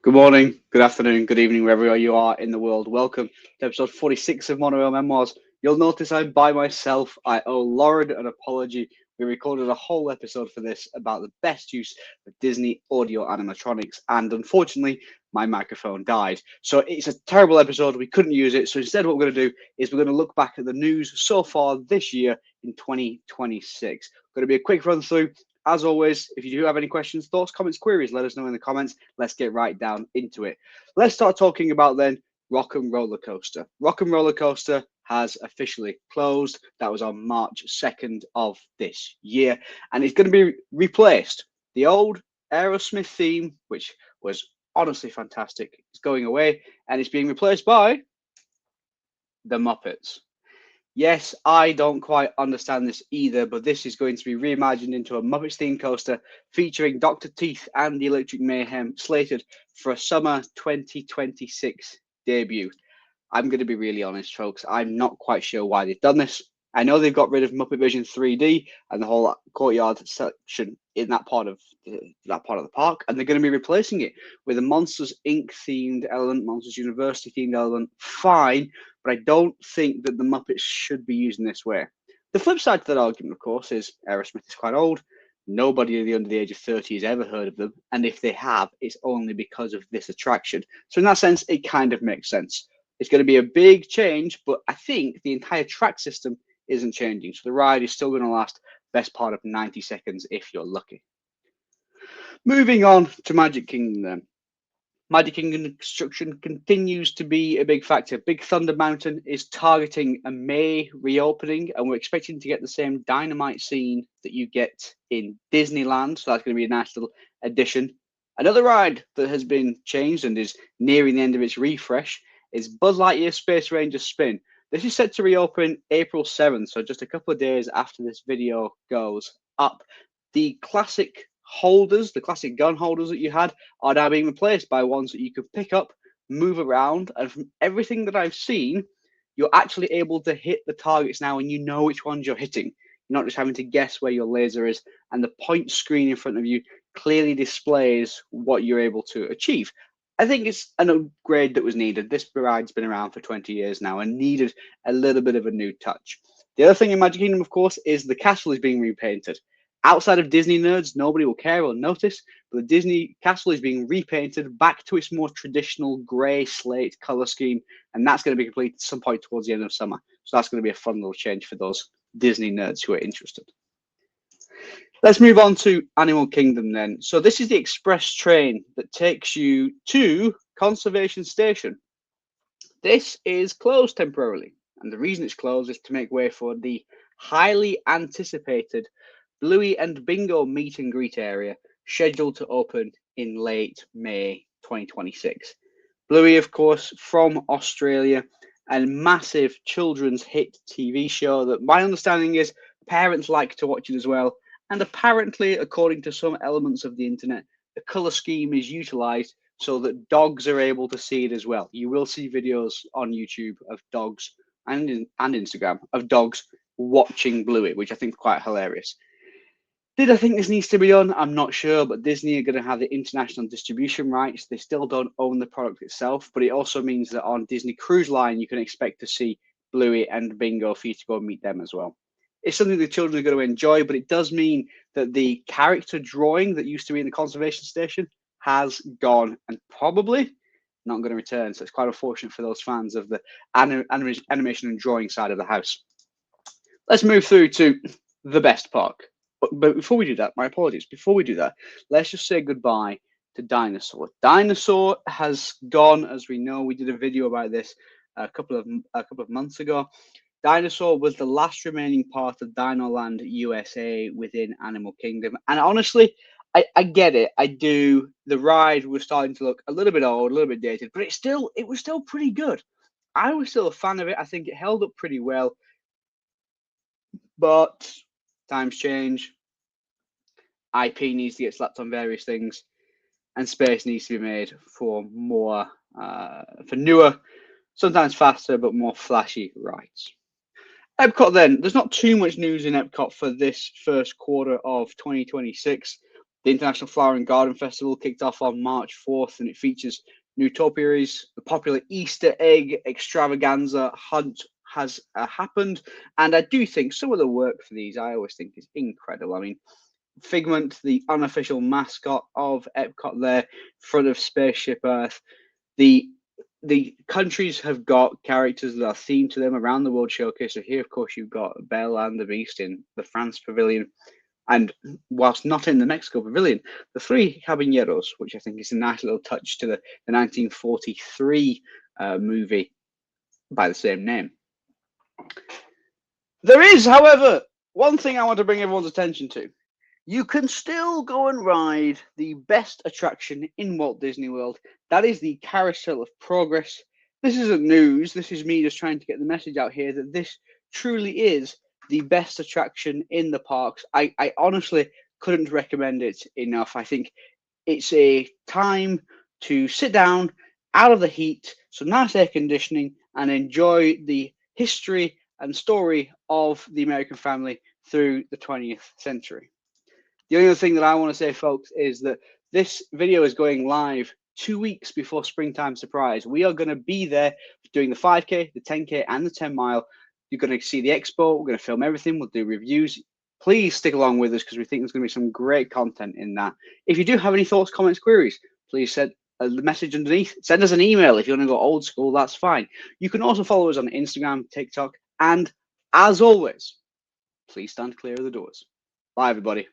Good morning, good afternoon, good evening, wherever you are in the world. Welcome to episode 46 of Monorail Memoirs. You'll notice I'm by myself. I owe Lauren an apology. We recorded a whole episode for this about the best use of Disney audio animatronics, and unfortunately, my microphone died. So it's a terrible episode. We couldn't use it. So instead, what we're going to do is we're going to look back at the news so far this year in 2026. Going to be a quick run through. As always, if you do have any questions, thoughts, comments, queries, let us know in the comments. Let's get right down into it. Let's start talking about then Rock and Roller Coaster. Rock and Roller Coaster has officially closed. That was on March 2nd of this year, and it's going to be replaced. The old Aerosmith theme, which was honestly fantastic, is going away, and it's being replaced by the Muppets. Yes, I don't quite understand this either, but this is going to be reimagined into a Muppets themed coaster featuring Dr. Teeth and the Electric Mayhem, slated for a summer 2026 debut. I'm going to be really honest, folks. I'm not quite sure why they've done this. I know they've got rid of Muppet Vision 3D and the whole courtyard section in that part of the park, and they're going to be replacing it with a Monsters Inc. themed element, Monsters University themed element. Fine, but I don't think that the Muppets should be used in this way. The flip side to that argument, of course, is Aerosmith is quite old. Nobody under the age of 30 has ever heard of them, and if they have, it's only because of this attraction. So in that sense, it kind of makes sense. It's going to be a big change, but I think the entire track system isn't changing. So the ride is still going to last best part of 90 seconds if you're lucky. Moving on to Magic Kingdom then. Magic Kingdom construction continues to be a big factor. Big Thunder Mountain is targeting a May reopening, and we're expecting to get the same dynamite scene that you get in Disneyland. So that's going to be a nice little addition. Another ride that has been changed and is nearing the end of its refresh is Buzz Lightyear Space Ranger Spin. This is set to reopen April 7th, so just a couple of days after this video goes up. The classic holders, the classic gun holders that you had, are now being replaced by ones that you can pick up, move around, and from everything that I've seen, you're actually able to hit the targets now and you know which ones you're hitting. You're not just having to guess where your laser is, and the point screen in front of you clearly displays what you're able to achieve. I think it's an upgrade that was needed. This ride's been around for 20 years now and needed a little bit of a new touch. The other thing in Magic Kingdom, of course, is the castle is being repainted. Outside of Disney nerds, nobody will care or notice, but the Disney castle is being repainted back to its more traditional grey slate colour scheme, and that's going to be completed at some point towards the end of summer. So that's going to be a fun little change for those Disney nerds who are interested. Let's move on to Animal Kingdom then. So this is the express train that takes you to Conservation Station. This is closed temporarily, and the reason it's closed is to make way for the highly anticipated Bluey and Bingo meet and greet area, scheduled to open in late May 2026. Bluey, of course, from Australia, a massive children's hit TV show that my understanding is parents like to watch it as well. And apparently, according to some elements of the internet, the color scheme is utilized so that dogs are able to see it as well. You will see videos on YouTube of dogs and Instagram of dogs watching Bluey, which I think is quite hilarious. Did I think this needs to be done? I'm not sure, but Disney are going to have the international distribution rights. They still don't own the product itself, but it also means that on Disney Cruise Line, you can expect to see Bluey and Bingo for you to go and meet them as well. It's something the children are going to enjoy, but it does mean that the character drawing that used to be in the conservation station has gone and probably not going to return. So it's quite unfortunate for those fans of the animation and drawing side of the house. Let's move through to the best park. But before we do that, my apologies. Before we do that, let's just say goodbye to Dinosaur. Dinosaur has gone, as we know. We did a video about this a couple of months ago. Dinosaur was the last remaining part of Dinoland USA within Animal Kingdom. And honestly, I get it. I do. The ride was starting to look a little bit old, a little bit dated, but it was still pretty good. I was still a fan of it. I think it held up pretty well. But times change. IP needs to get slapped on various things, and space needs to be made for more, for newer, sometimes faster, but more flashy rides. Epcot then, there's not too much news in Epcot for this first quarter of 2026. The International Flower and Garden Festival kicked off on March 4th, and it features new topiaries. The popular Easter egg extravaganza hunt has happened, and I do think some of the work for these I always think is incredible. I mean, Figment, the unofficial mascot of Epcot, there, front of Spaceship Earth. The countries have got characters that are themed to them around the World Showcase. So here, of course, you've got Belle and the Beast in the France Pavilion. And whilst not in the Mexico Pavilion, the three Caballeros, which I think is a nice little touch to the 1943 movie by the same name. There is, however, one thing I want to bring everyone's attention to. You can still go and ride the best attraction in Walt Disney World. That is the Carousel of Progress. This isn't news. This is me just trying to get the message out here that this truly is the best attraction in the parks. I honestly couldn't recommend it enough. I think it's a time to sit down out of the heat, some nice air conditioning, and enjoy the history and story of the American family through the 20th century. The only other thing that I want to say, folks, is that this video is going live 2 weeks before Springtime Surprise. We are going to be there doing the 5K, the 10K, and the 10 mile. You're going to see the expo. We're going to film everything. We'll do reviews. Please stick along with us because we think there's going to be some great content in that. If you do have any thoughts, comments, queries, please send a message underneath. Send us an email if you want to go old school. That's fine. You can also follow us on Instagram, TikTok, and as always, please stand clear of the doors. Bye, everybody.